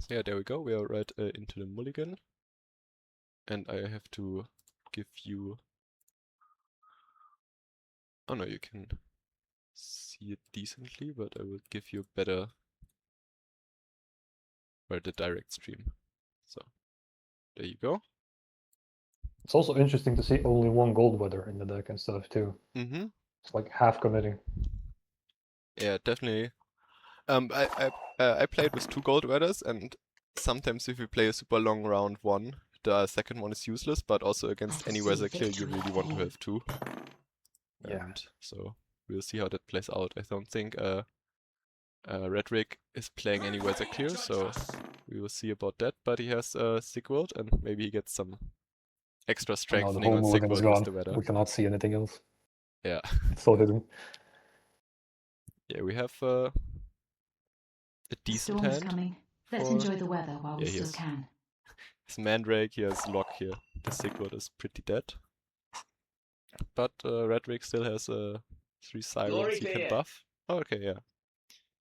Yeah, there we go. We are right into the mulligan. And I have to give you... Oh no, you can see it decently, but I will give you better... Well, the direct stream. So, there you go. It's also interesting to see only one gold weather in the deck and stuff too. Mm-hmm. It's like half committing. Yeah, definitely. I played with 2 gold weathers, and sometimes if you play a super long round 1, the second one is useless, but also against any weather kill you really want to have 2. Yeah. And so we'll see how that plays out. I don't think Redrick is playing any weather clear, so we will see about that, but he has Sick World, and maybe he gets some extra Oh, no, the strengthening whole on Sick mulligan is World with gone. the weather. We cannot see anything else. Yeah. It's so hidden. Yeah, we have a decent hand. Coming. Let's enjoy the weather while we still can. His Mandrake, he has Lock here. The Sick World is pretty dead. But Redrick still has 3 Sirens he can buff. Oh, okay, yeah.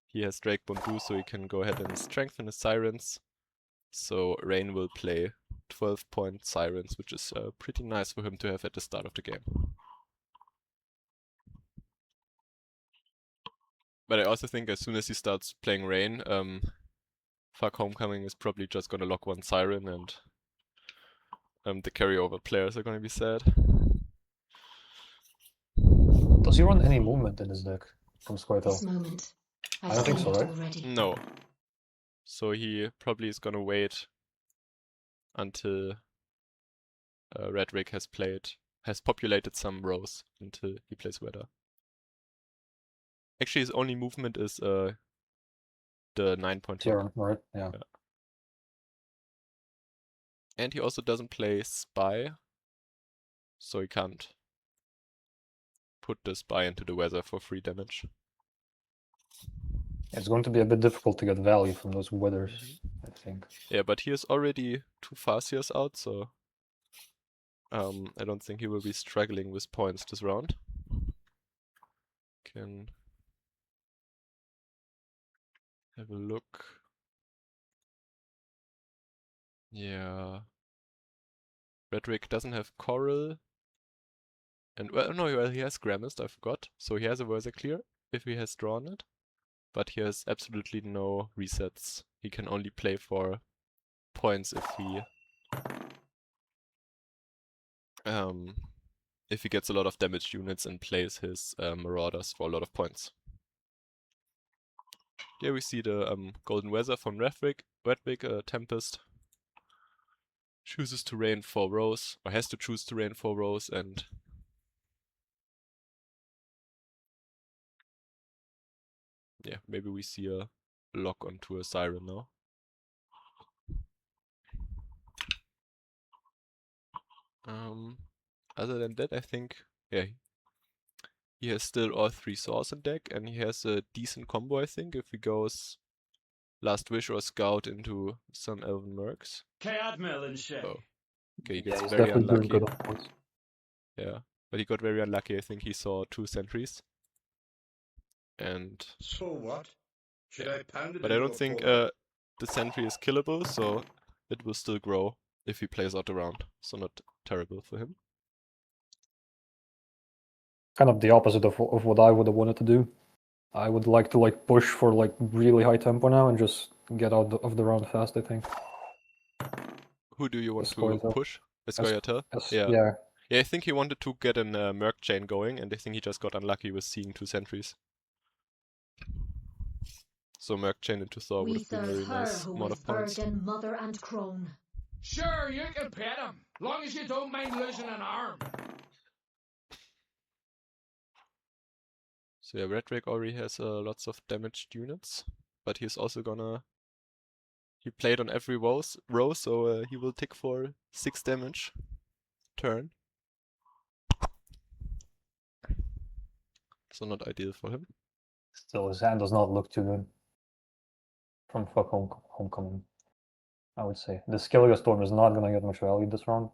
He has Drake Bondu, so he can go ahead and strengthen his Sirens. So Rain will play 12-point Sirens, which is pretty nice for him to have at the start of the game. But I also think as soon as he starts playing Rain, Fuck Homecoming is probably just gonna lock 1 Siren, and the carryover players are gonna be sad. Does he run any movement in his deck from Squirtle? I don't think so, right? Already. No. So he probably is gonna wait until Redrick has populated some rows until he plays Weather. Actually, his only movement is the 9-point Zero, right? Yeah. And he also doesn't play Spy, so he can't put the Spy into the Weather for free damage. It's going to be a bit difficult to get value from those weathers, I think. Yeah, but he has already 2 Farseers out, so I don't think he will be struggling with points this round. Can have a look. Yeah. Redrick doesn't have Coral. And, well, no, he has Gramist, I forgot. So he has a Weather Clear, if he has drawn it. But he has absolutely no resets. He can only play for points if he gets a lot of damaged units and plays his Marauders for a lot of points. Here we see the Golden Weather from Redrick, Tempest. Chooses to rain 4 rows, or has to choose to rain 4 rows, and yeah, maybe we see a lock onto a Siren now. Other than that, I think, yeah, he has still all 3 Saws in deck, and he has a decent combo, I think, if he goes Last Wish or Scout into some Elven Mercs. Oh. Okay, he gets very unlucky. Yeah, but he got very unlucky. I think he saw 2 sentries. And so what? Should I pound it? But I don't think the sentry is killable, so it will still grow if he plays out the round. So not terrible for him. Kind of the opposite of what I would have wanted to do. I would like to push for really high tempo now and just get out of the round fast, I think. Who do you want to push? Escoyatel? Yeah. Yeah, I think he wanted to get an Merc chain going, and I think he just got unlucky with seeing 2 sentries. So Merc chain into Thor would have been a very nice amount of points. Mother and crone. Sure, you can pet him, long as you don't mind losing an arm. So yeah, Redrick already has lots of damaged units, but he's also gonna... He played on every row, so he will tick for 6 damage turn. So not ideal for him. Still, his hand does not look too good. From Fuck Homecoming, I would say. The Skellige Storm is not gonna get much value this round.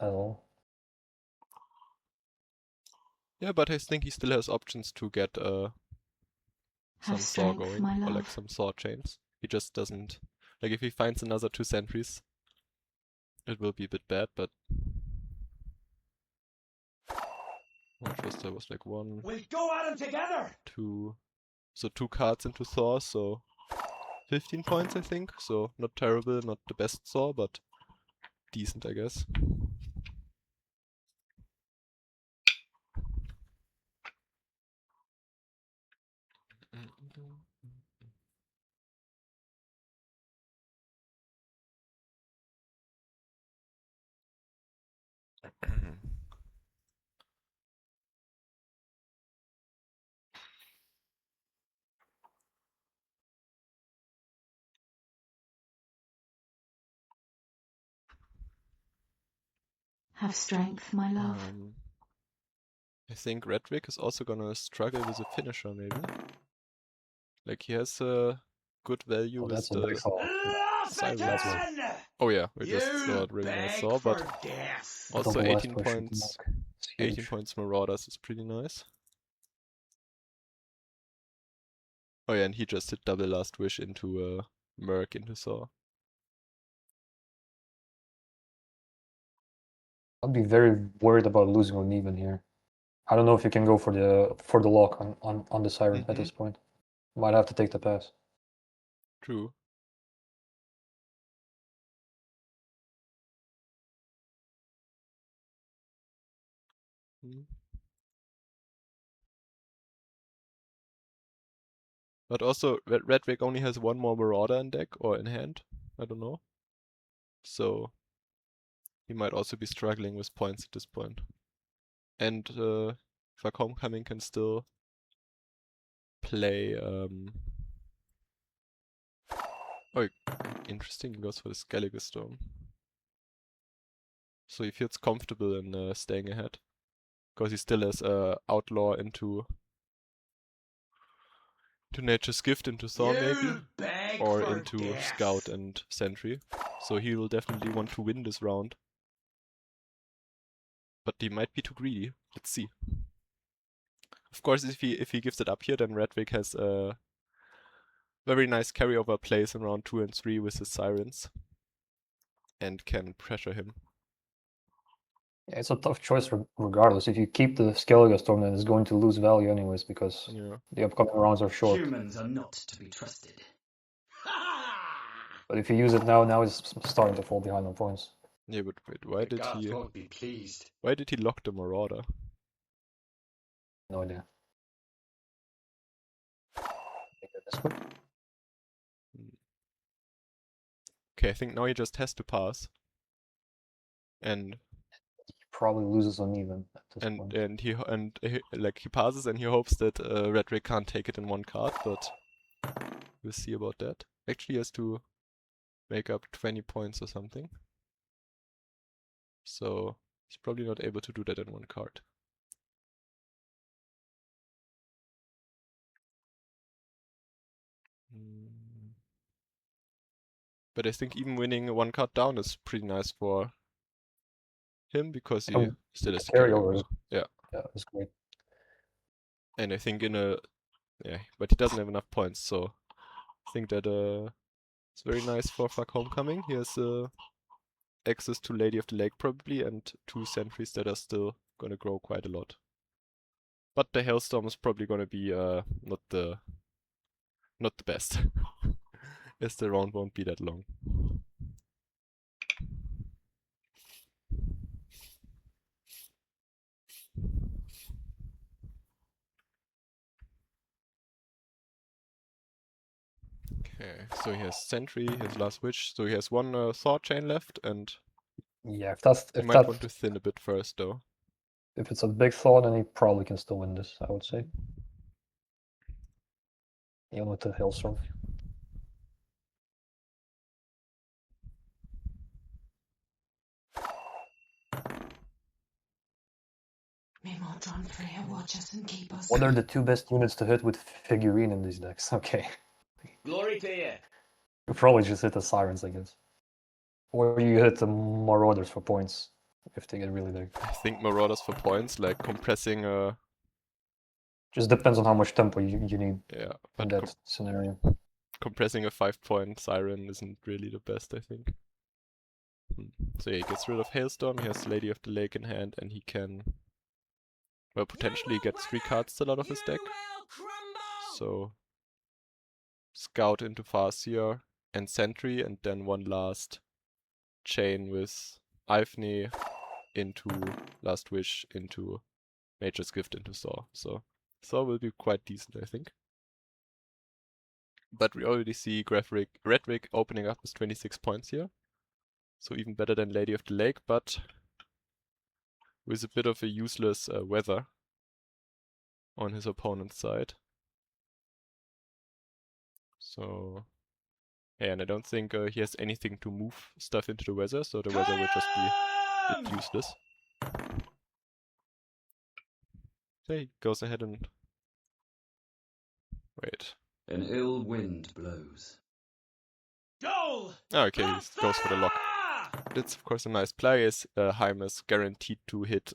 At all. Yeah, but I think he still has options to get some Saw going, or some Saw chains. He just doesn't... Like, if he finds another 2 sentries, it will be a bit bad, but... First there was like 1, We'll go at him together! 2... So 2 cards into Thor, so... 15 points, I think. So, not terrible, not the best Thor, but... decent, I guess. Have strength, my love. I think Redwick is also gonna struggle with a finisher, maybe. Like, he has a good value Oh, with that's a big the thought. Sirens. Oh yeah, we just saw a really nice Saw, but also Double 18 last push with points. Mark. It's 18 huge. points Marauders is pretty nice. Oh yeah, and he just hit double Last Wish into Merc into Saw. I'd be very worried about losing on even here. I don't know if you can go for the lock on the Siren at this point. Might have to take the pass. True. But also, Redwick only has 1 more Marauder in deck, or in hand. I don't know. So, he might also be struggling with points at this point. And Fuck Homecoming can still play... Oh, interesting, he goes for the Skellige Storm. So he feels comfortable in staying ahead. Because he still has Outlaw into Nature's Gift, into Thor maybe. Or into Scout and Sentry. So he will definitely want to win this round. But he might be too greedy. Let's see. Of course, if he gives it up here, then Redwick has a very nice carryover plays in round 2 and 3 with his Sirens. And can pressure him. Yeah, it's a tough choice regardless. If you keep the Skellige Storm, then it's going to lose value anyways because the upcoming rounds are short. Humans are not to be trusted. But if you use it now it's starting to fall behind on points. Yeah, but wait, why did he... won't be pleased. Why did he lock the Marauder? No idea. This way? Okay, I think now he just has to pass. And He probably loses uneven at this point. and he like he passes and he hopes that Redwick can't take it in 1 card, but we'll see about that. Actually, he has to make up 20 points or something. So he's probably not able to do that in 1 card. But I think even winning 1 card down is pretty nice for him because he still has carryover. Yeah, that's great. And I think but he doesn't have enough points, so I think that it's very nice for Fuck Homecoming. He has access to Lady of the Lake probably, and 2 sentries that are still gonna grow quite a lot. But the Hailstorm is probably gonna be not the best, as the round won't be that long. Okay, so he has Sentry, he has Last Witch, so he has 1 Thought Chain left, and yeah, he might want to thin a bit first though. If it's a big Thought, then he probably can still win this, I would say. Even with the Hailstorm. May Morton Freya watch us and keep us. What are the 2 best units to hit with Figurine in these decks? Okay. Glory to you. You probably just hit the Sirens, I guess. Or you hit the Marauders for points, if they get really big. I think Marauders for points, like compressing Just depends on how much tempo you need yeah, in that scenario. compressing a 5-point Siren isn't really the best, I think. So yeah, he gets rid of Hailstorm, he has Lady of the Lake in hand, and he can, well, potentially get 3 cards still out of his deck. So, Scout into Farseer and Sentry, and then one last chain with Ivney into Last Wish into Nature's Gift into Saw. So, Saw will be quite decent, I think. But we already see Redwick opening up with 26 points here. So even better than Lady of the Lake, but with a bit of a useless weather on his opponent's side. So, yeah, and I don't think he has anything to move stuff into the weather, so the weather will just be a bit useless. So he goes ahead and... Wait. An ill wind blows. Goal! Okay, he goes for the lock. That's of course a nice play, as Heim is guaranteed to hit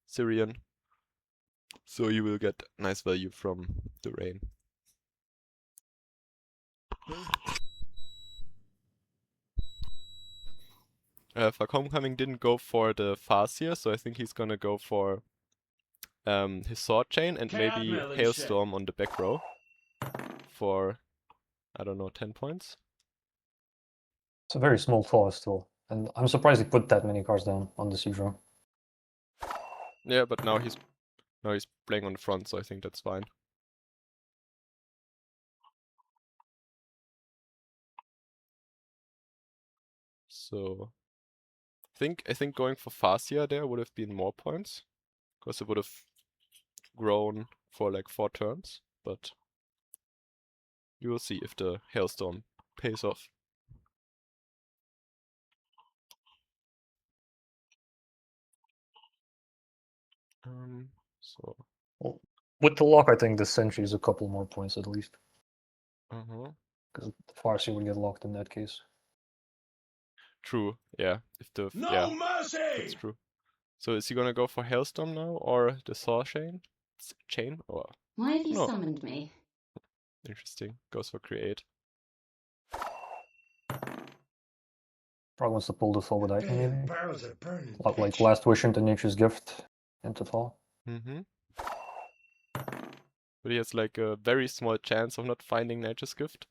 Syrian. So you will get nice value from the rain. Fuck Homecoming didn't go for the Farseer, so I think he's gonna go for his Sword Chain and maybe Caramel and Hailstorm on the back row for, I don't know, 10 points. It's a very small thaw still, and I'm surprised he put that many cards down on the siege row. Yeah, but now he's playing on the front, so I think that's fine. So I think going for Farseer there would have been more points, because it would have grown for like 4 turns, but you will see if the Hailstorm pays off. So Well, with the lock, I think the Sentry is a couple more points at least, because the Farseer would get locked in that case. True, yeah. If the No mercy! that's true. So is he gonna go for Hailstorm now or the Saw Chain? Or Why have you No. summoned me? interesting. Goes for Create. Probably wants to pull the thaw with Ivy, Damn maybe. barrels are burning. Like bitch. Last Wish into Nature's Gift into thaw. But he has like a very small chance of not finding Nature's Gift.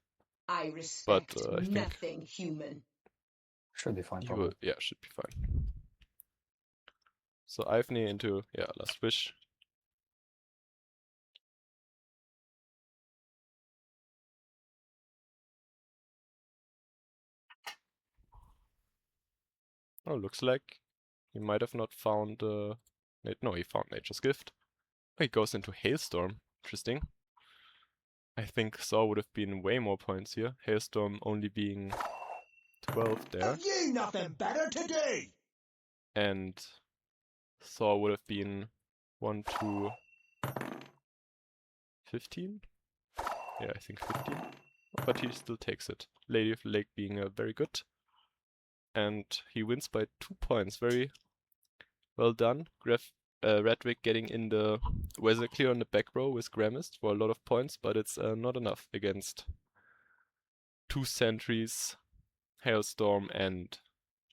I But respect I think nothing human. Should be fine, he probably. will, yeah, should be fine. So Ivney into, yeah, Last Wish. Oh, looks like he might have not found, no, he found Nature's Gift. Oh, he goes into Hailstorm. Interesting. I think Saw would have been way more points here. Hailstorm only being 12 there. Have you nothing better to do? And Saw would have been 1, 2, 15? Yeah, I think 15. But he still takes it. Lady of the Lake being very good. And he wins by 2 points. Very well done. Redwick getting in the weather clear on the back row with Gramist for a lot of points, but it's not enough against 2 Sentries, Hailstorm, and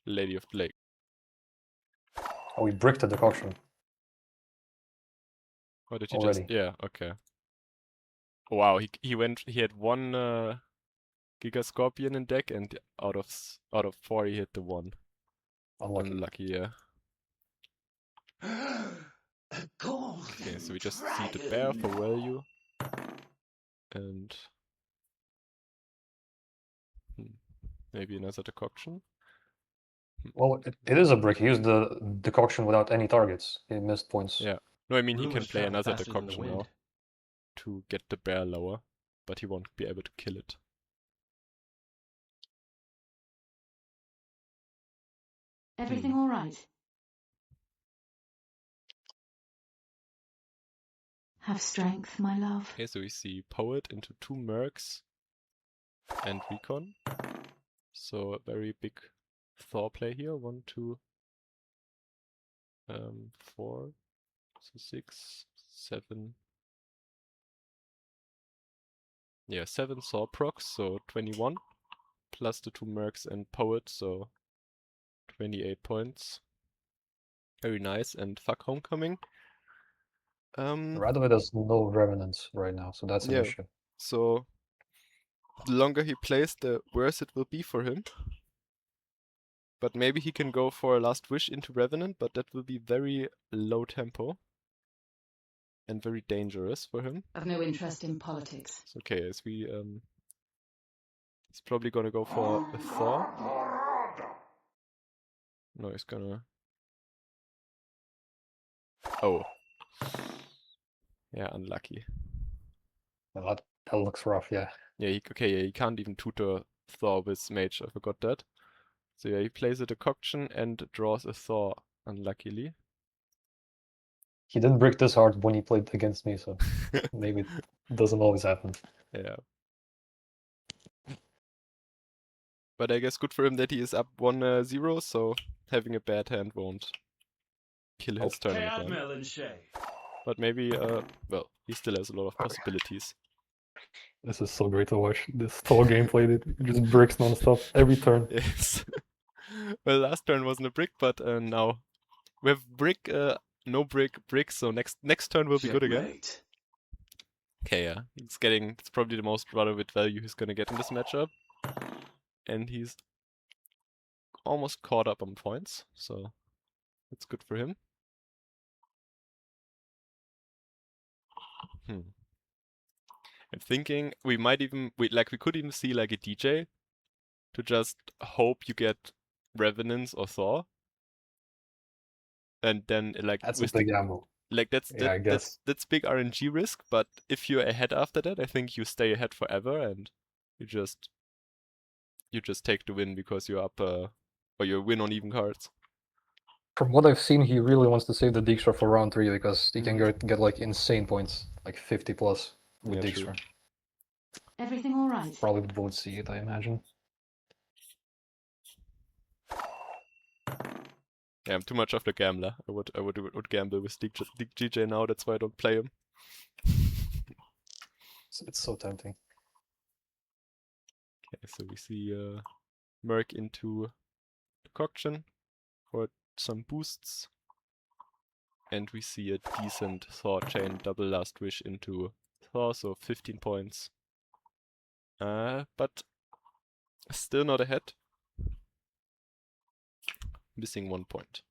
Lady of the Lake. Oh, he bricked the decoction. Or did he Already. just? Yeah, okay. Wow, he had one Giga Scorpion in deck, and out of 4 he hit the 1. Unlucky. Unlucky, yeah. A golden Okay, so we just see the bear for value. And maybe another decoction. Well, it is a brick. He used the decoction without any targets. He missed points. Yeah. No, I mean he can Rumors play travel another faster than the decoction now wind. to get the bear lower, but he won't be able to kill it. Everything all right? Have strength, my love. Okay, so we see Poet into 2 Mercs and Recon. So a very big Thor play here. 1, 2, 4, so 6, 7, Yeah, 7 Saw procs, so 21. Plus the 2 Mercs and Poet, so 28 points. Very nice. And fuck Homecoming. Right away, there's no Revenants right now, so that's an Yeah. issue. So the longer he plays, the worse it will be for him. But maybe he can go for a Last Wish into Revenant, but that will be very low tempo. And very dangerous for him. I've no interest in politics. So, okay, as we he's probably gonna go for a Thor. No, he's gonna... Oh. Yeah, unlucky. Well, that looks rough, yeah. Yeah, he can't even tutor Thor with Mage, I forgot that. So yeah, he plays a Decoction and draws a Thor, unluckily. He didn't break this hard when he played against me, so maybe it doesn't always happen. Yeah. But I guess good for him that he is up 1-0, so having a bad hand won't kill his tournament run. But maybe, well, he still has a lot of possibilities. This is so great to watch. This Thor gameplay, it just bricks non-stop every turn. Yes. Well, last turn wasn't a brick, but now we have brick, no brick, so next turn will be good again. Okay, yeah. It's probably the most relevant value he's gonna get in this matchup. And he's almost caught up on points, so that's good for him. I'm thinking we could even see like a DJ to just hope you get Revenants or Thor. And then like That's a big gamble. Like that's big RNG risk, but if you're ahead after that, I think you stay ahead forever and you just take the win because you're up or you win on even cards. From what I've seen, he really wants to save the Dijkstra for round 3 because he can get like insane points, like 50 plus with Dijkstra. Everything all right? Probably won't see it, I imagine. Yeah, I'm too much of the gambler. I would gamble with DJ now. That's why I don't play him. It's so tempting. Okay, so we see Merc into Decoction for some boosts. And we see a decent Thor chain double Last Wish into Thor, so 15 points. But still not ahead. Missing 1 point.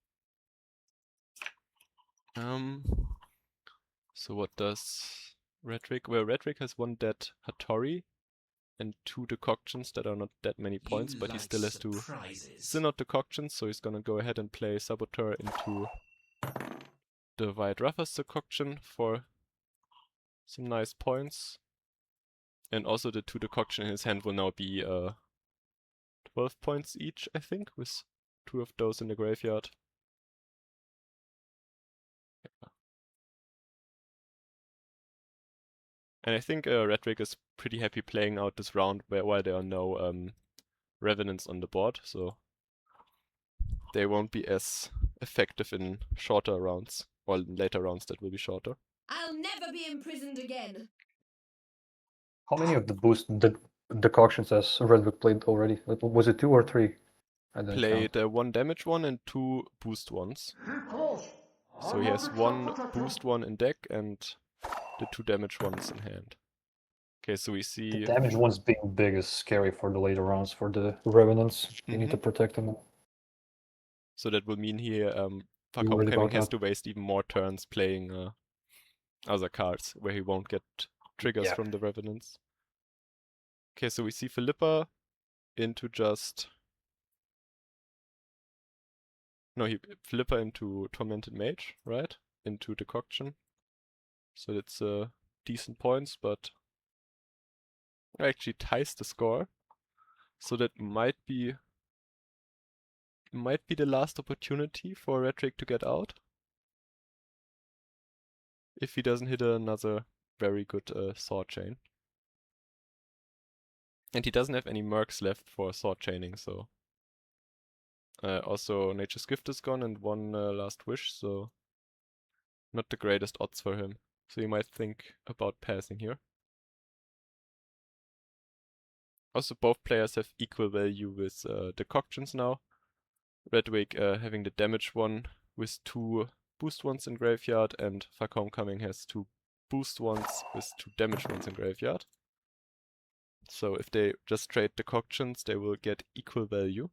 So what does Redrick? Well, Redrick has 1 dead Hattori and 2 decoctions that are not that many points, but he still has to still not decoctions, so he's gonna go ahead and play Saboteur into the White Ruffers decoction for some nice points. And also the 2 decoction in his hand will now be 12 points each, I think, with 2 of those in the graveyard. Yeah. And I think Redrick is pretty happy playing out this round while there are no Revenants on the board, so they won't be as effective in shorter rounds, or in later rounds that will be shorter. I'll never be imprisoned again. How many of the decoctions has Redrick played already? Was it 2 or 3? I didn't Played count. 1 damage one and 2 boost ones. So he has 1 boost one in deck and the 2 damage ones in hand. Okay, so we see... The damage ones being big is scary for the later rounds for the Revenants. You need to protect them. So that will mean here fuck Homecoming has to waste even more turns playing other cards where he won't get triggers from the Revenants. Okay, so we see Philippa into just... No, Philippa into Tormented Mage, right? Into Decoction. So that's decent points, but actually ties the score. So that might be the last opportunity for Redrick to get out. If he doesn't hit another very good sword chain. And he doesn't have any mercs left for sword chaining, so... also Nature's Gift is gone and 1 Last Wish, so... Not the greatest odds for him. So you might think about passing here. Also, both players have equal value with decoctions now. Redwig having the damage one with 2 boost ones in graveyard, and Fuck Homecoming has 2 boost ones with 2 damage ones in graveyard. So if they just trade decoctions, they will get equal value.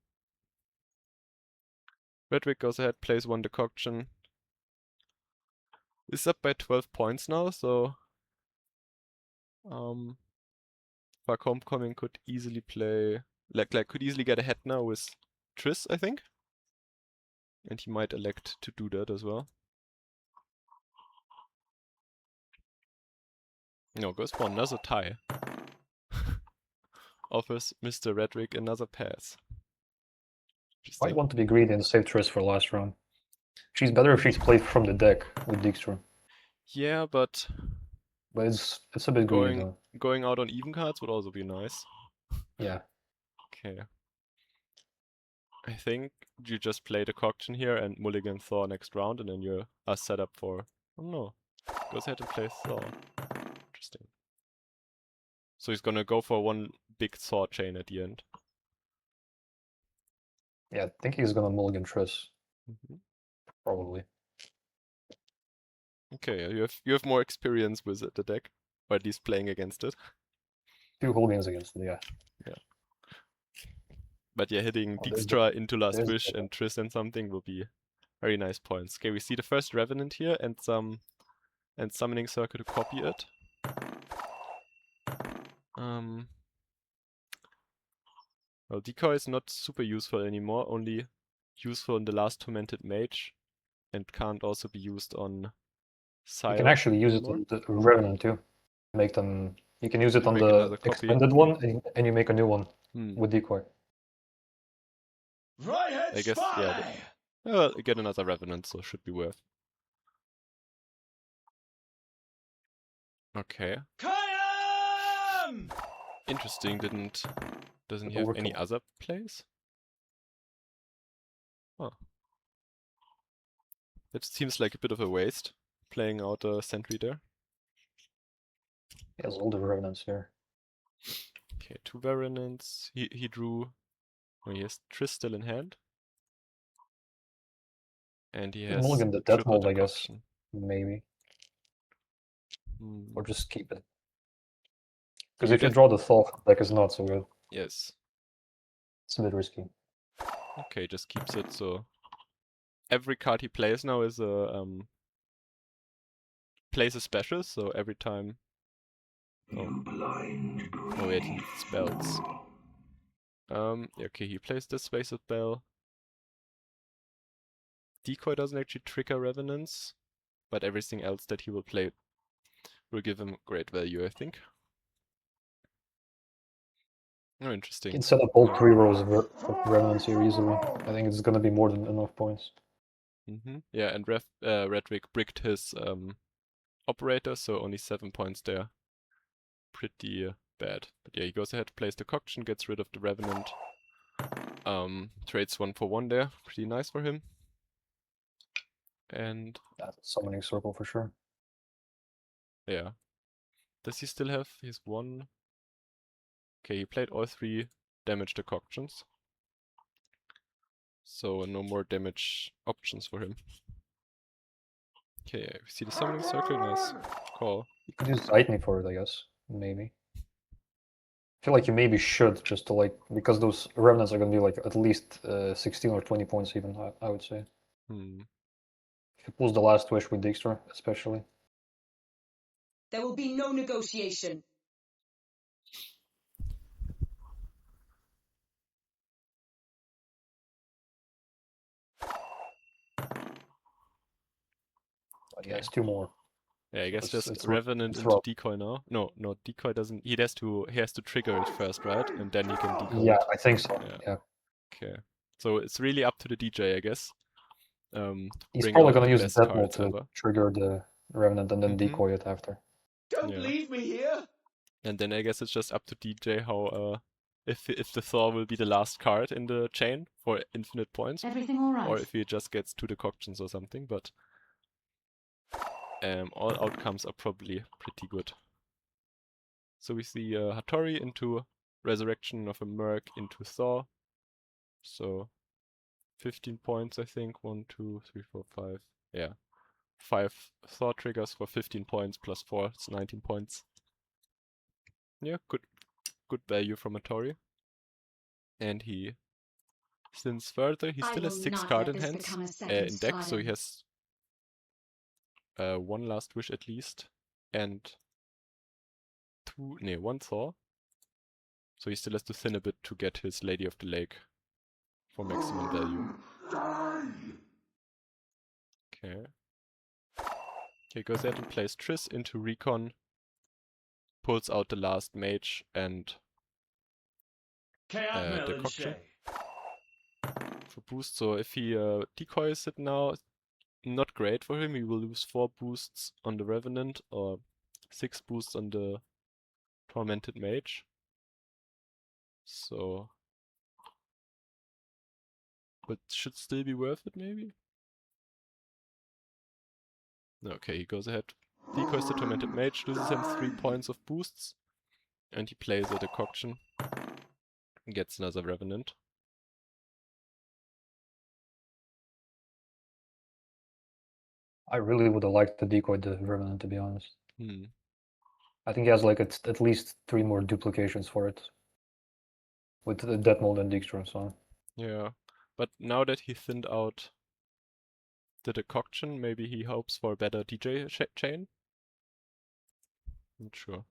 Redwig goes ahead, plays 1 decoction. Is up by 12 points now, so Fuck Homecoming could easily play, could easily get ahead now with Triss, I think. And he might elect to do that as well. No, goes for another tie. Offers Mr. Redwig another pass. Might want to be greedy and save Triss for last round. She's better if she's played from the deck with Dijkstra. Yeah, but it's a bit greedy though. Going out on even cards would also be nice. Yeah. Okay. I think you just play decoction here and mulligan Thor next round, and then you are set up for... Oh no. Goes ahead and plays Thor. Interesting. So he's gonna go for 1 big Thor chain at the end. Yeah, I think he's gonna mulligan Triss. Probably. Okay, you have more experience with the deck, or at least playing against it. 2 whole games against it, yeah. Yeah. But yeah, hitting Dijkstra into Last Wish and Triss and something will be very nice points. Okay, we see the first Revenant here and Summoning Circle to copy it. Well, Decoy is not super useful anymore, only useful in the last Tormented Mage, and can't also be used on Sire. You can actually use it on the Revenant too. Make them. You can use it on make the another copy. extended one, and you make a new one with Decoy. Right, I guess, yeah. Well, get another Revenant, so should be worth. Okay. Interesting, doesn't he have any other plays? Oh. It seems like a bit of a waste, playing out a sentry there. He has all the Revenants here. Okay, 2 Revenants. He drew... Oh, he has Triss still in hand. And he has mulligan the Death Mold, I guess. decoction. Maybe. Or just keep it. You Because if you draw the Thor, deck is not so good. Yes. It's a bit risky. Okay, just keeps it, so... Every card he plays now is a... plays a special, so every time... Oh, wait, he needs spells. Okay, he plays this Space of Bell. Decoy doesn't actually trigger Revenants, but everything else that he will play will give him great value, I think. Oh, interesting. You can set up all 3 rows of Revenants here easily. I think it's gonna be more than enough points. Yeah, and Redwig bricked his operator, so only 7 points there. Pretty bad. But yeah, he goes ahead, plays decoction, gets rid of the Revenant. Trades 1 for 1 there. Pretty nice for him. And... That's a summoning circle for sure. Yeah. Does he still have his 1? Okay, he played all 3 damage decoctions. So no more damage options for him. Okay, we see the summoning circle, nice call. You could use Lightning for it, I guess. Maybe. I feel like you maybe should, just to like, because those Revenants are gonna be like at least 16 or 20 points even, I would say. If he pulls the Last Wish with Dijkstra, especially. There will be no negotiation. But he has 2 more. Yeah, I guess It's just Revenant into Decoy now. No, Decoy doesn't. He has to trigger it first, right? And then he can decoy. Yeah, it. I think so. Yeah. Okay. So it's really up to the DJ, I guess. He's probably gonna use Death Mold to trigger the Revenant and then decoy it after. Don't leave me here. And then I guess it's just up to DJ how if the Thor will be the last card in the chain for infinite points. Everything all right? Or if he just gets 2 decoctions or something, but all outcomes are probably pretty good. So we see Hattori into Resurrection of a Merc into Thor. So 15 points, I think. 1, 2, 3, 4, 5. Yeah. 5 Thor triggers for 15 points plus 4. It's 19 points. Yeah, good value from a Tori. And he thins further. He still has 6 cards in hands in deck, so he has 1 Last Wish at least. And 1 Thor. So he still has to thin a bit to get his Lady of the Lake for maximum value. Okay. He goes ahead and plays Triss into Recon, pulls out the last mage and decoction for boost. So if he decoys it now, not great for him. He will lose 4 boosts on the Revenant or 6 boosts on the Tormented Mage. So, but should still be worth it maybe? Okay, he goes ahead, decoys the Tormented Mage, loses him 3 points of boosts, and he plays a decoction. Gets another Revenant. I really would have liked to decoy the Revenant, to be honest. I think he has like at least 3 more duplications for it. With the Death Mold and Dijkstra, so. Yeah, but now that he thinned out the decoction, maybe he hopes for a better DJ chain? Not sure.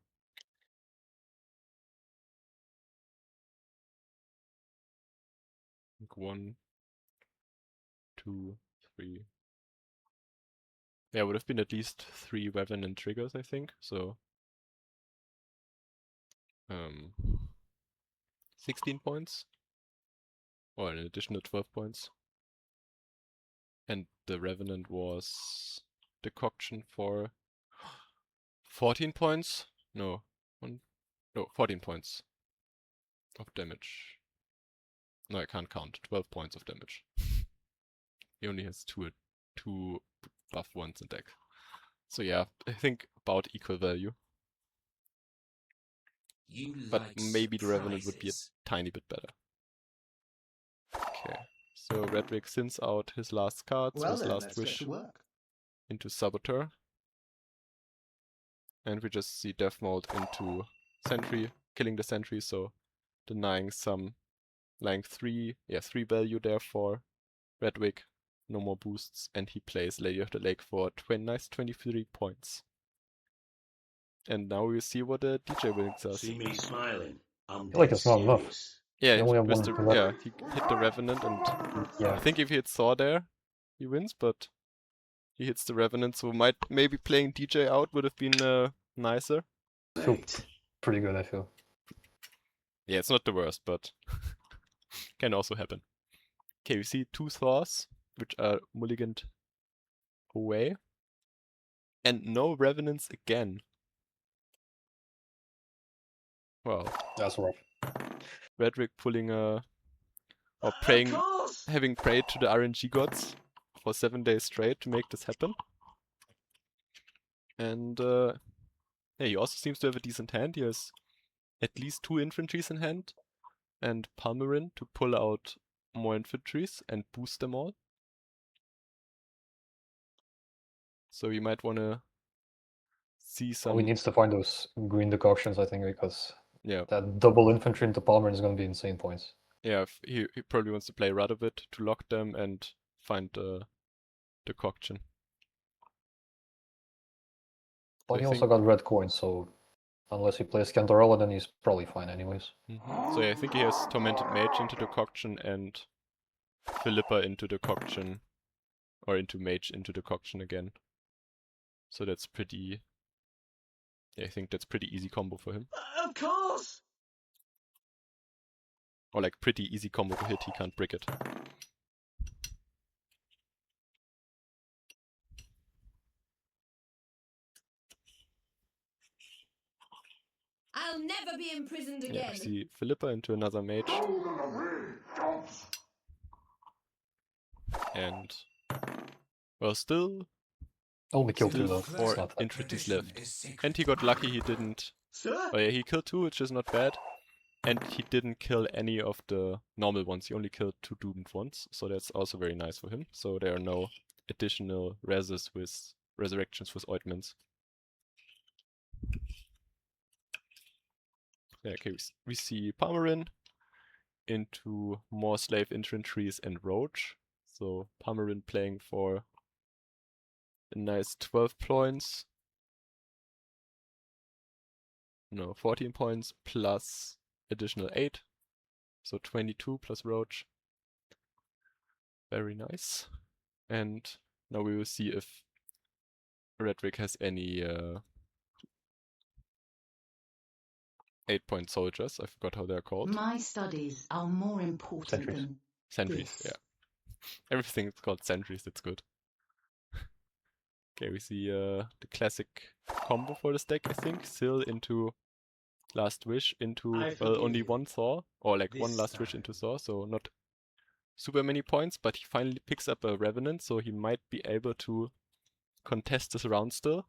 I think 1, 2, 3. Yeah, would have been at least 3 Revenant triggers, I think, so 16 points. Or an additional 12 points. And the Revenant was decoction for 14 points? No, 14 points of damage. No, I can't count. 12 points of damage. He only has two buff ones in deck. So yeah, I think about equal value. But maybe the Revenant would be a tiny bit better. Okay, so Redrick sends out his last card, so his last wish into Saboteur. And we just see Death Mold into Sentry, killing the Sentry, so denying 3 value there for Redwick. No more boosts, and he plays Lady of the Lake for nice 23 points. And now we see what the DJ Willinks does. See me smiling. I feel like it's not enough. Yeah, he only have he hit the Revenant, and yeah. I think if he hits Thor there, he wins, but he hits the Revenant, so maybe playing DJ out would have been nicer. Pretty good, I feel. Yeah, it's not the worst, but can also happen. Okay, we see 2 Thors, which are mulliganed away. And no Revenants again. Well, that's rough. Redrick pulling praying, having prayed to the RNG gods for 7 days straight to make this happen. And yeah, he also seems to have a decent hand. He has at least 2 infantries in hand and Palmerin to pull out more infantries and boost them all. So you might want to see some... Well, he needs to find those green decoctions, I think, because yeah, that double infantry into Palmerin is going to be insane points. Yeah, he probably wants to play Radovid to lock them and find the decoction. But he also got red coins, so unless he plays Cantarella, then he's probably fine anyways. So yeah, I think he has Tormented Mage into decoction and Philippa into decoction, or into Mage into decoction again. So that's pretty... yeah, I think that's pretty easy combo for him. Of course! Or like pretty easy combo to hit, he can't brick it. I'll never be imprisoned again. Yeah, I see Philippa into another mage. And well, still only killed 2 though. 4 infantries left. And he got lucky he didn't. Oh yeah, he killed 2, which is not bad. And he didn't kill any of the normal ones, he only killed 2 doomed ones, so that's also very nice for him. So there are no additional reses with resurrections with ointments. Yeah, okay, we see Palmerin into more slave infantries and Roach. So Palmerin playing for a nice 12 points. No, 14 points plus additional 8. So 22 plus Roach. Very nice. And now we will see if Redrick has any 8-point soldiers. I forgot how they're called. My studies are more important Sentries. than Sentries, this. yeah. Everything is called sentries, that's good. Okay, we see the classic combo for this deck, I think. Syl into Last Wish into, I well, forgive only you. one Thor. Or like one This Last Wish time. into Thor, so not super many points, but he finally picks up a Revenant, so he might be able to contest this round still.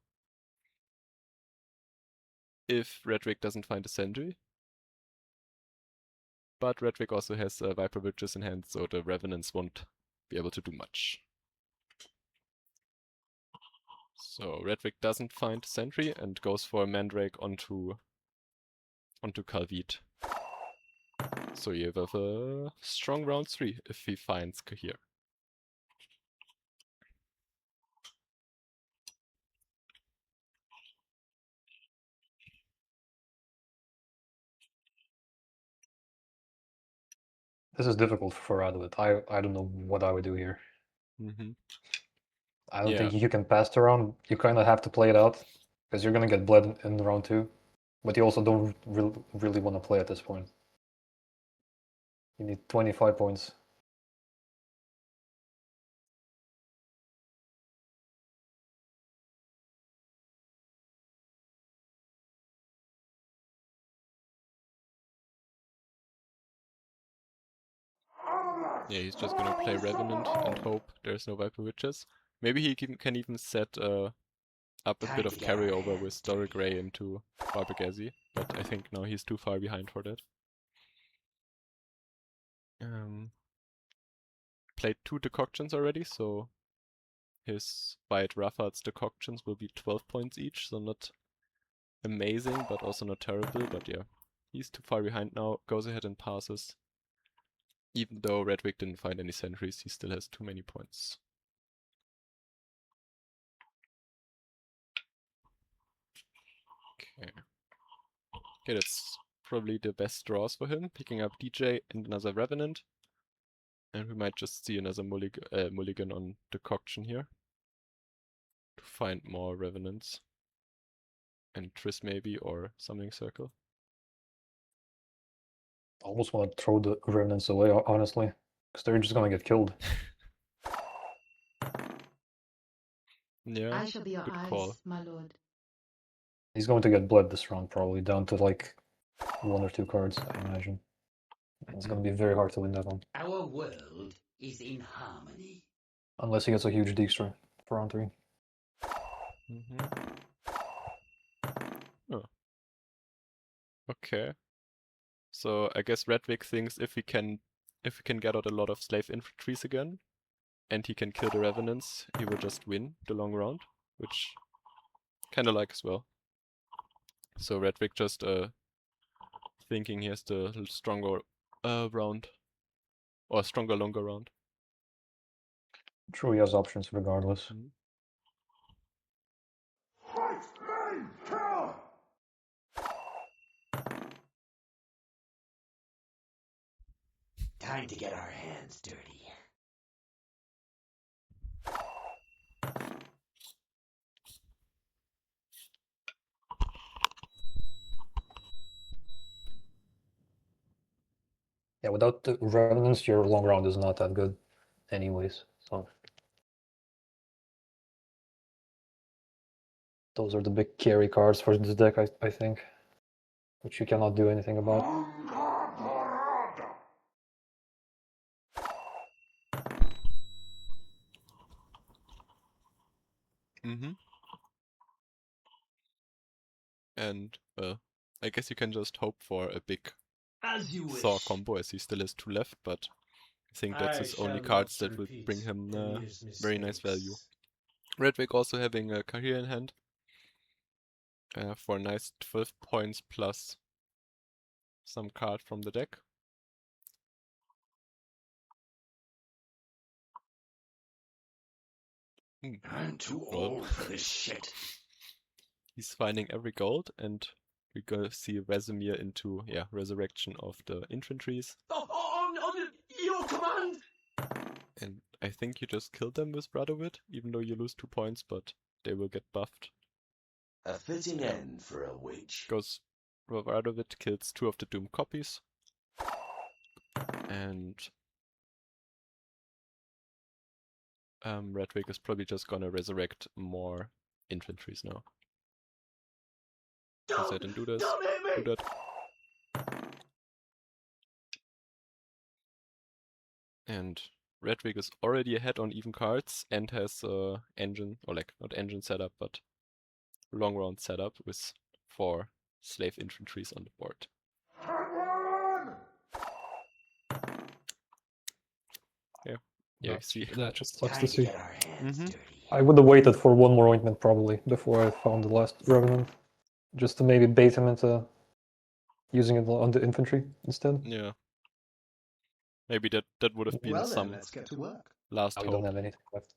If Redrick doesn't find a sentry. But Redrick also has Viper Witches in hand, so the Revenants won't be able to do much. So Redrick doesn't find sentry and goes for a Mandrake onto Khalvid. So you have a strong round 3 if he finds Kahir. This is difficult for Adwit. I don't know what I would do here. Mm-hmm. I don't Yeah. think you can pass the round. You kind of have to play it out because you're gonna get bled in round 2, but you also don't really want to play at this point. You need 25 points. Yeah, he's just gonna play Revenant and hope there's no Viper Witches. Maybe he can even set up a Time bit to of get our carryover hands with Doric dirty. Ray into Barbagazi, but I think now he's too far behind for that. Played 2 decoctions already, so his White Raffard's decoctions will be 12 points each, so not amazing, but also not terrible, but yeah. He's too far behind now, goes ahead and passes. Even though Redwick didn't find any sentries, he still has too many points. Okay. Okay, that's probably the best draws for him, picking up DJ and another Revenant. And we might just see another mulligan on decoction here. To find more Revenants. And Triss maybe, or Summoning Circle. I almost want to throw the Remnants away, honestly, because they're just gonna get killed. Yeah, I shall be your good eyes, call. my lord. He's going to get bled this round, probably down to like 1 or 2 cards, I imagine. It's gonna be very hard to win that one. Our world is in harmony. Unless he gets a huge Dijkstra for round 3. Mm-hmm. Oh. Okay. So I guess Redwick thinks if we can get out a lot of slave infantries again, and he can kill the Revenants, he will just win the long round, which kinda like as well. So Redwick just thinking he has the stronger round. Or stronger longer round. True, he has options regardless. Mm-hmm. Time to get our hands dirty. Yeah, without the Revenants, your long round is not that good anyways, so... Those are the big carry cards for this deck, I think. Which you cannot do anything about. Mm-hmm. And, well, I guess you can just hope for a big As you wish. Thor combo, as he still has 2 left, but I think that's his only cards that will bring him very nice value. Redwig also having a career in hand for a nice 12 points plus some card from the deck. I'm too old for this shit. He's finding every gold, and we're gonna see Vesemir into resurrection of the infantries. On your command! And I think you just kill them with Radovid, even though you lose 2 points, but they will get buffed. A fitting end for a witch. Goes Radovid, kills 2 of the Doom copies. And Redwig is probably just gonna resurrect more infantries now. Go ahead and do this. Do that. And Redwig is already ahead on even cards and has engine, or like not engine setup, but long round setup with 4 slave infantries on the board. Yeah, you see. That just sucks to see. Mm-hmm. I would have waited for one more ointment probably before I found the last Revenant, just to maybe bait him into using it on the infantry instead. Yeah. Maybe that would have been some let's get to work. last I hope. don't have anything left.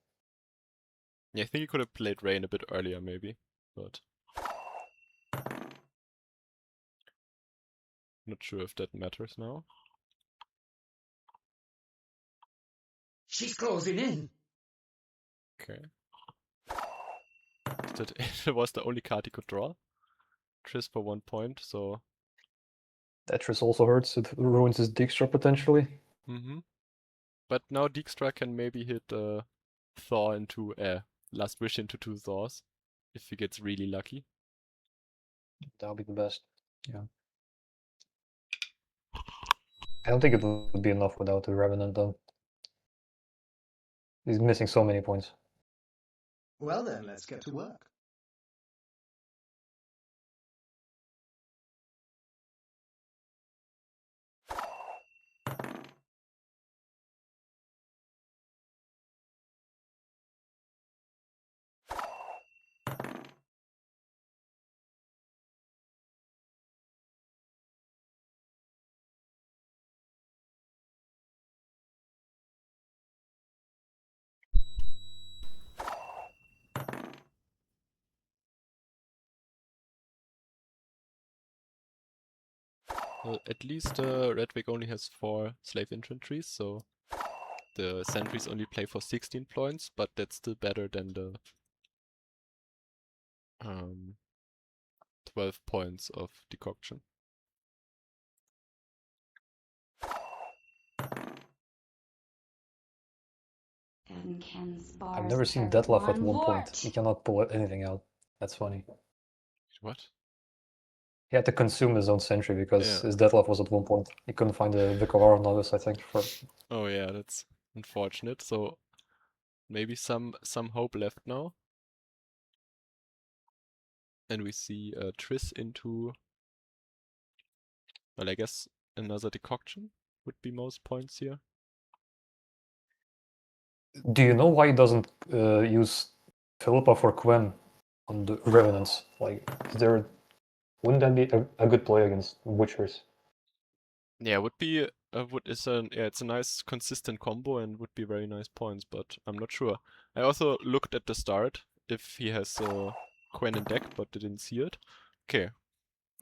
Yeah, I think you could have played Rain a bit earlier maybe, but not sure if that matters now. She's closing in. Okay. That was the only card he could draw. Triss for 1 point, so... Tetris also hurts, it ruins his Dijkstra potentially. Mm-hmm. But now Dijkstra can maybe hit Thor into... Last Wish into 2 Thors, if he gets really lucky. That'll be the best, yeah. I don't think it would be enough without the Revenant though. He's missing so many points. Well then, let's get to work. Well, at least Redwig only has 4 slave infantries, so the sentries only play for 16 points, but that's still better than the 12 points of decoction. I've never seen Detlef at 1 point. He cannot pull anything out. That's funny. What? He had to consume his own sentry because his Detlef was at 1 point. He couldn't find the Vicar of Novice, I think. Oh yeah, that's unfortunate. So maybe some hope left now. And we see Triss into... Well, I guess another decoction would be most points here. Do you know why he doesn't use Philippa for Quen on the Revenants? Like, wouldn't that be a good play against Witchers? Yeah, would be it's a nice consistent combo and would be very nice points, but I'm not sure. I also looked at the start if he has Quen in deck, but didn't see it. Okay.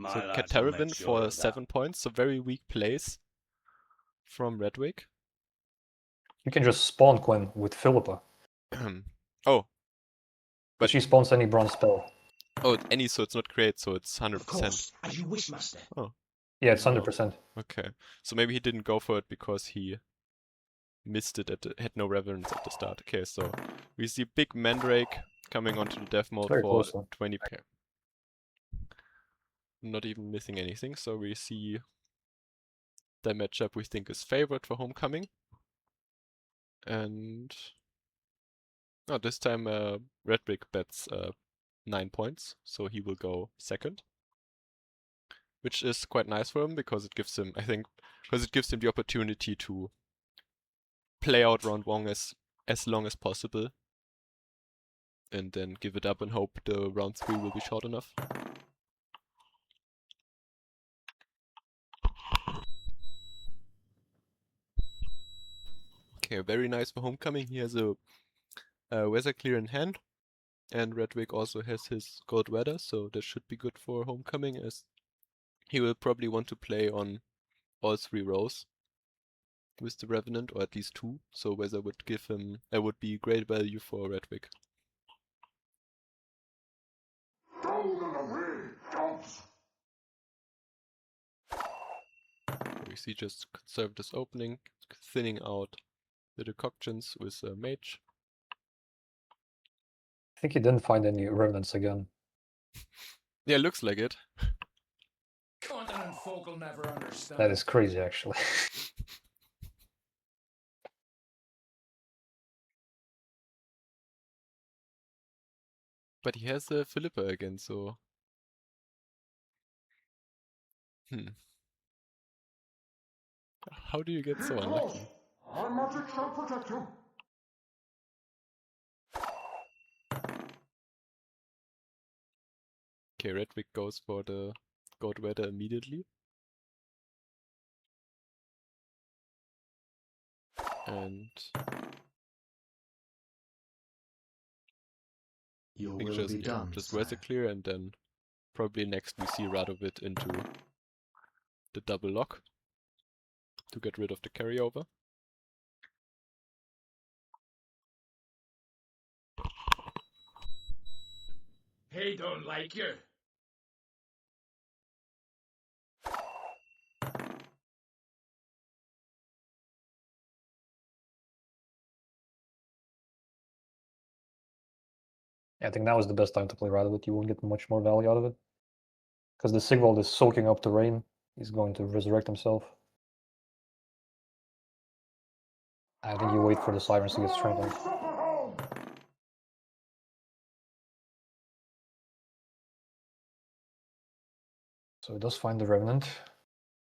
So Katarabin for 7 points, so very weak plays from Redwig. You can just spawn Quen with Philippa. Oh. But she spawns any bronze spell. Oh, so it's not create, so it's 100%. Of course, as you wish, master. Oh. Yeah, it's 100%. Okay. So maybe he didn't go for it because he missed it had no reverence at the start. Okay, so we see big Mandrake coming onto the death mode for 20 pair. Not even missing anything, so we see the matchup we think is favored for Homecoming. And this time Redwig bets 9 points, so he will go second. which is quite nice for him because it gives him, I think, the opportunity to play out round 1 as long as possible, and then give it up and hope the round 3 will be short enough. Okay, very nice for Homecoming. He has a Weather Clear in hand, and Redwick also has his Gold Weather, so that should be good for Homecoming, as he will probably want to play on all 3 rows with the Revenant, or at least 2, so Weather would give him, would be great value for Redwick. We see just conserve this opening, thinning out the decoctions with a Mage. I think he didn't find any Revenants again. Yeah, looks like it. Continent folk will never understand. That is crazy, actually. But he has a Philippa again, so... How do you get so unlucky? Our magic shall protect you. Okay, Redwick goes for the Gold Weather immediately. And... Your will be done, just sire. Weather Clear, and then probably next we see Radovid into the double lock to get rid of the carryover. He don't like you. Yeah, I think now is the best time to play Radovid. You won't get much more value out of it. Because the Sigvald is soaking up the rain. He's going to resurrect himself. I think you wait for the Sirens to get strengthened. So he does find the Revenant.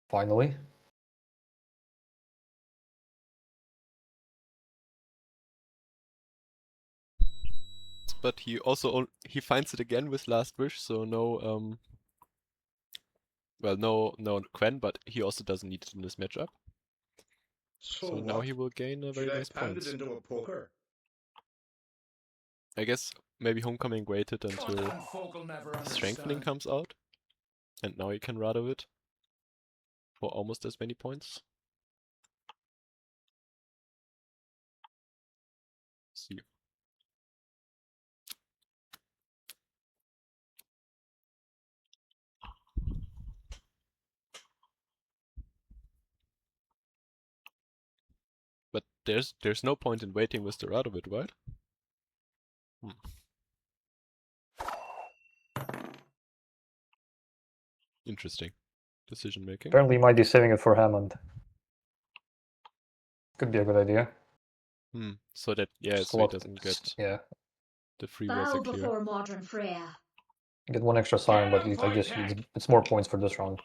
Finally. But he also he finds it again with Last Wish, so no well, no Quen, but he also doesn't need it in this matchup. So now he will gain a very nice points. Into a poker? I guess maybe Homecoming waited until Strengthening comes out, and now he can Radovid for almost as many points. See. But there's no point in waiting with the Radovid, right? Interesting decision making. Apparently he might be saving it for Hammond. Could be a good idea. So that, yeah, so he doesn't get the free Weather Bow Clear. before modern Freya. Get one extra Siren, but I guess it's more points for this round.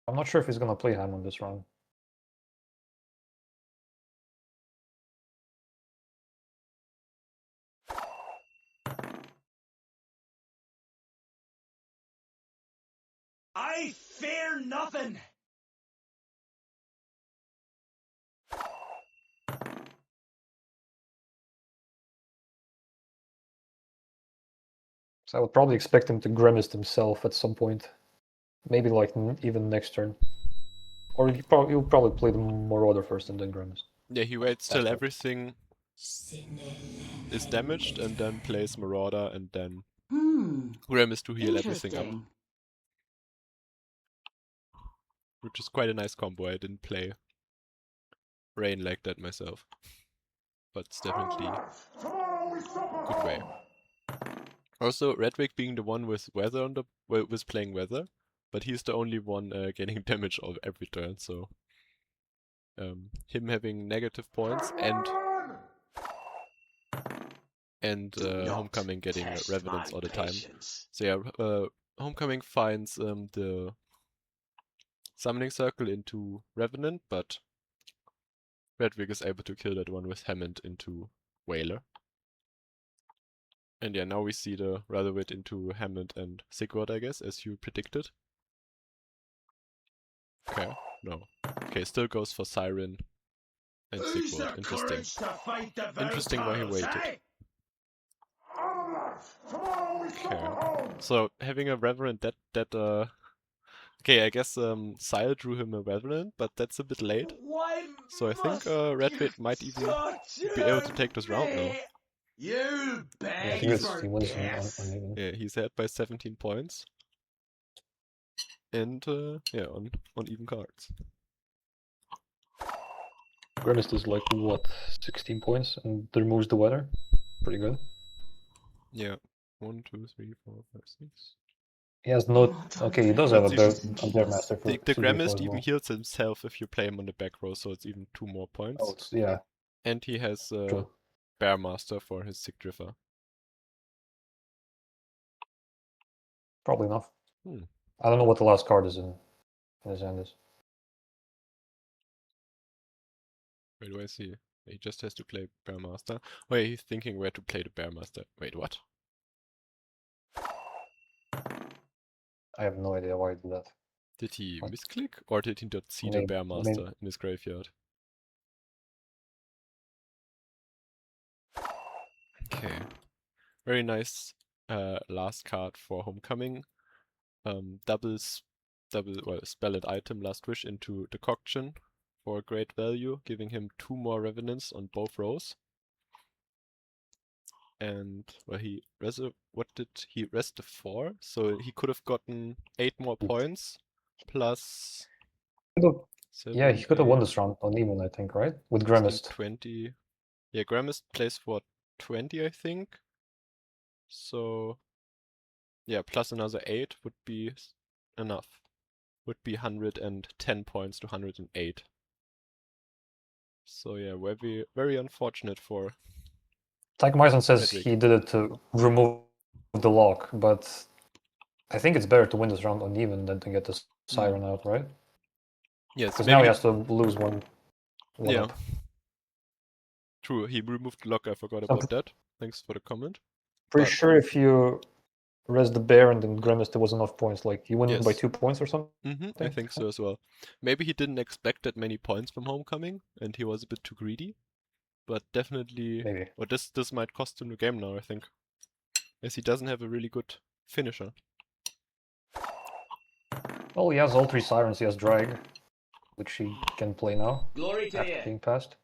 I'm not sure if he's gonna play Hammond this round. I fear nothing. So I would probably expect him to Grimace himself at some point. Maybe like even next turn. Or he'll probably play the Marauder first and then Grimace. Yeah, he waits till everything is damaged and then plays Marauder and then Grimace to heal everything up. Which is quite a nice combo. I didn't play Rain like that myself. But it's definitely a good way. Also, Redwick being the one with Weather on the was playing Weather, but he's the only one getting damage of every turn, so him having negative points and and Do not Homecoming getting test Revenants my all the time. patience. So yeah, Homecoming finds the summoning circle into Revenant, but Redwig is able to kill that one with Hammond into Whaler. And yeah, now we see the Rutherwit into Hammond and Sigurd, I guess, as you predicted. Okay, no. Okay, still goes for Siren and Who's Sigurd. the Interesting. courage to fight the Interesting why he vampires, waited. eh? Okay. So having a Reverend okay, I guess Sile drew him a Reverend, but that's a bit late. Why So I think must Redwig you might even torture be able to take this round now. me? You Yeah, beg he wins. for He wins death. on even. Yeah, he's ahead by 17 points. And yeah, on even cards. Grimmist is like what, 16 points and removes the weather. Pretty good. Yeah. 1, 2, 3, 4, 5, 6. He has no. Okay, he does have a bear master for The Sigurd Grammist as even well. heals himself if you play him on the back row, so it's even 2 more points. Oh, it's, yeah. And he has True. Bear Master for his Sigdriffer. Probably enough. Hmm. I don't know what the last card is in his hand is. Where do I see? He just has to play Bear Master. Oh yeah, he's thinking where to play the Bear Master. Wait, what? I have no idea why he did that. Did he What? misclick? Or did he not see the Maybe- Bear Master in his graveyard? Okay. Very nice last card for Homecoming. Double spell and item Last Wish into Decoction for great value, giving him 2 more Revenants on both rows. And well, what did he rest the 4? So he could have gotten 8 more points plus. Yeah, he could have won 8, this round on even, I think, right? With 16, Grimmist. 20. Yeah, Grimmist plays for 20, I think. So yeah, plus another 8 would be enough. Would be 110 points to 108. So yeah, very, very unfortunate for. Tychemyson says Redwig. he did it to remove the lock, but I think it's better to win this round on even than to get the Siren out, right? Yes, Because maybe now he has to lose one yeah. up. True, he removed the lock, I forgot about that. Thanks for the comment. Pretty But- sure if you rest the bear and then Grimmist, there was enough points. Like you win by Yes. 2 points or something. I think so as well. Maybe he didn't expect that many points from Homecoming, and he was a bit too greedy. But definitely, Maybe. well, this might cost him the game now, I think. As he doesn't have a really good finisher. Well, he has all 3 Sirens. He has Drag, which he can play now Glory to after you. being passed.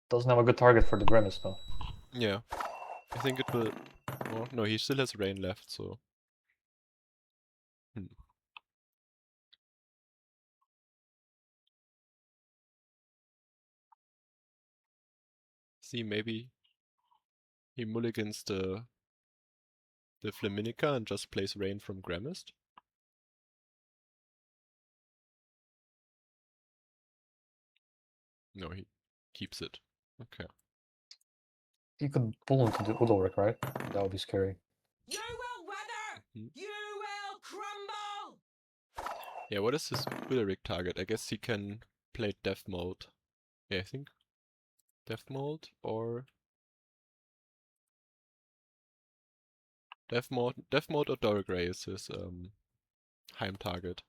Doesn't have a good target for the Grimmist though. Yeah. I think it will. Oh, no, he still has Rain left, so. See, maybe he mulligans the Flaminica and just plays Rain from Grammist. No, he keeps it. Okay. He could pull into the Udalric, right? That would be scary. You will weather! Mhm. You will crumble! Yeah, what is his Ulrich target? I guess he can play Death Mode. Yeah, I think. Death Mode or... Death Mode or Doragray is his Heim target.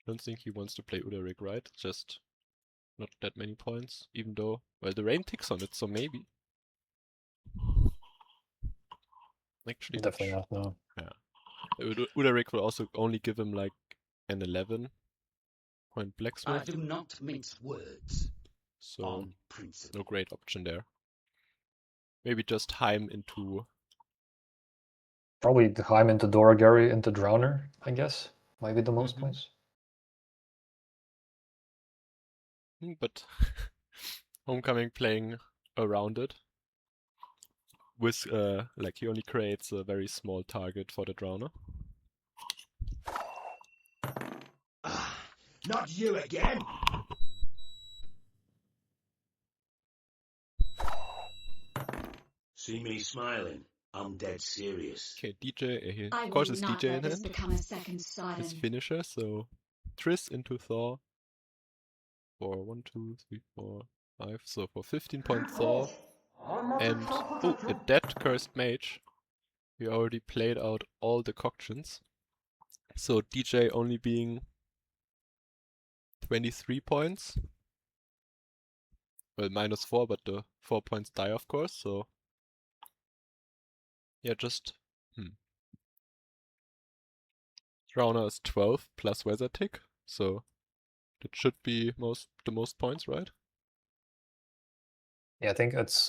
Don't think he wants to play Ulrich, right? Just not that many points, even though, well, the rain ticks on it, so maybe. Actually, Definitely not, no. Yeah. Ulrich will also only give him like an 11 point I blacksmith, do not mince words so on principle. no great option there. Maybe just Heim into... Probably the Heim into Doragary into Drowner, I guess. Might be the most points. But Homecoming playing around it. With, like, he only creates a very small target for the Drowner. Not you again. See me smiling? I'm dead serious. Okay, DJ, he I of course will is not DJ let in this hand. become a second His Sodom. finisher, so Triss into Thor for 1, 2, 3, 4, 5. So for 15 point Thor. And oh, a dead cursed mage. We already played out all the conctions. So DJ only being 23 points. Well, -4, but the 4 points die, of course, so yeah, just Rauner is 12 plus weather tick, so that should be the most points, right? Yeah, I think it's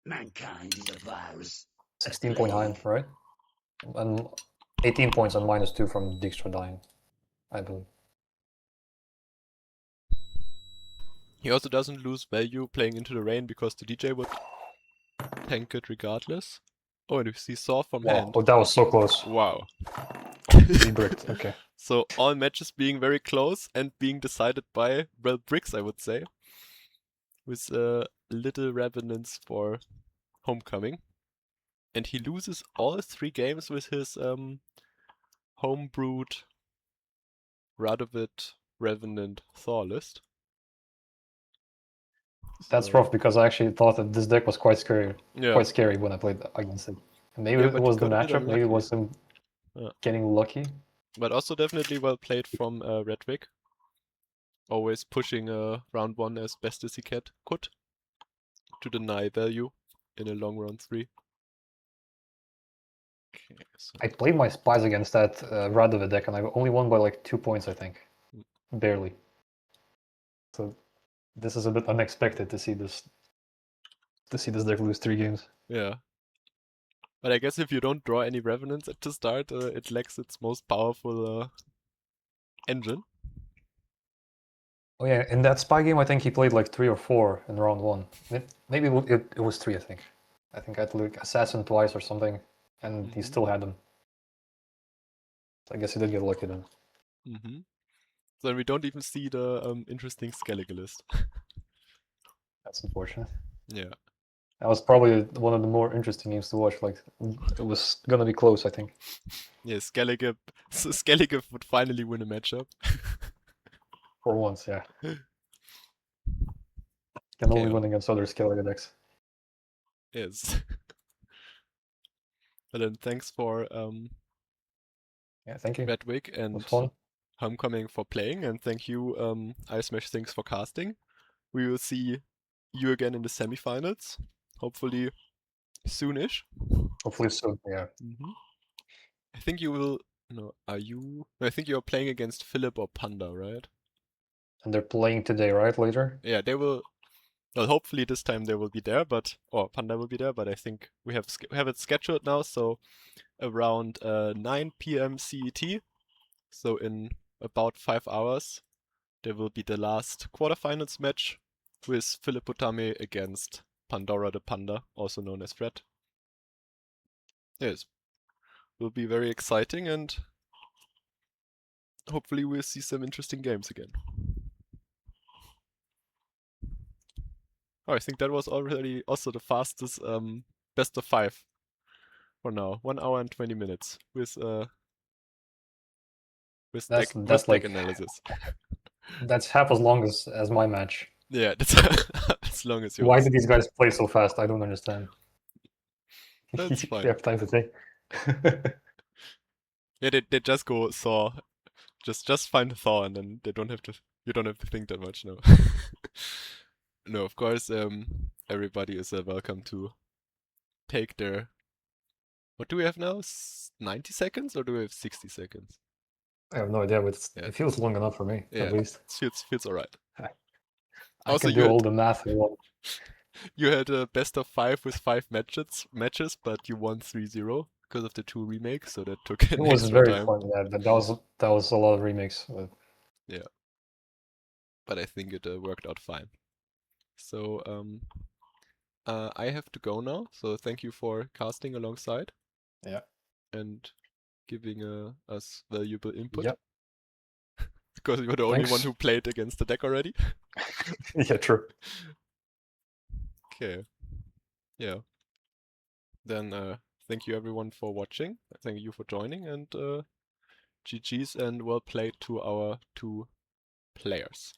Mankind is a virus. 16 point high, right? And 18 points and -2 from Dijkstra dying, I believe. He also doesn't lose value playing into the rain because the DJ would tank it regardless. Oh, and you see Saw from Wow, hand. oh, that was so close. Wow. He bricked, okay. So all matches being very close and being decided by, well, bricks, I would say. With little revenants for Homecoming. And he loses all 3 games with his homebrewed Radovid Revenant Thor list. That's So, rough because I actually thought that this deck was quite scary yeah. when I played against it. Maybe Yeah, it but was he the got a bit matchup, maybe it unlucky. was him Yeah. getting lucky. But also definitely well played from Redwig. Always pushing round 1 as best as he could to deny value in a long round 3. Okay, so I played my spies against that Radovid deck and I only won by like 2 points, I think. Barely. So this is a bit unexpected to see this deck lose 3 games. yeah. But I guess if you don't draw any Revenants at the start, it lacks its most powerful engine. Oh yeah, in that spy game I think he played like 3 or 4 in round 1. Maybe it was 3, I think. I think I had like Assassin twice or something, and he still had them. So I guess he did get lucky then. So then we don't even see the interesting Skellige list. That's unfortunate. Yeah. That was probably one of the more interesting games to watch. Like, it was gonna be close, I think. Yeah, Skellige would finally win a matchup. For once, yeah. Can only win against other Skellige decks. Yes. But then thanks for yeah, thank you. Redwig and Homecoming for playing, and thank you Ice Smash Things for casting. We will see you again in the semifinals, hopefully soonish. Hopefully soon, yeah. I think you will. No, are you? No, I think you are playing against Philip or Panda, right? And they're playing today, right? Later. Yeah, they will. Well, hopefully this time they will be there, or Panda will be there. But I think we have it scheduled now, so around 9 p.m. CET. So in about 5 hours, there will be the last quarterfinals match with Philip Potame against Pandora the Panda, also known as Fred. Yes, will be very exciting, and hopefully we'll see some interesting games again. Oh, I think that was already also the fastest best of 5 for now. 1 hour and 20 minutes with deck like analysis. That's half as long as my match. Yeah, that's as long as yours. Why did these guys play so fast? I don't understand. That's fine. They have time to think. Yeah, they just go Thor. Just find Thor, and then you don't have to think that much. No. No, of course, everybody is welcome to take their. What do we have now? 90 seconds, or do we have 60 seconds? I have no idea, but it feels long enough for me, at least. It feels alright. I can do all the math I want. You had a best of 5 with 5 matches, but you won 3-0 because of the 2 remakes, so that took an extra time. It was very fun, yeah. That was a lot of remakes. Yeah. But I think it worked out fine. So, I have to go now, so thank you for casting alongside. Yeah. And giving us valuable input. Yep. Because you're the only one who played against the deck already. Yeah, true. Okay. Yeah. Then thank you everyone for watching. Thank you for joining, and GG's and well played to our 2 players.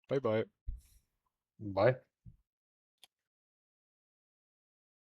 Bye bye. Bye.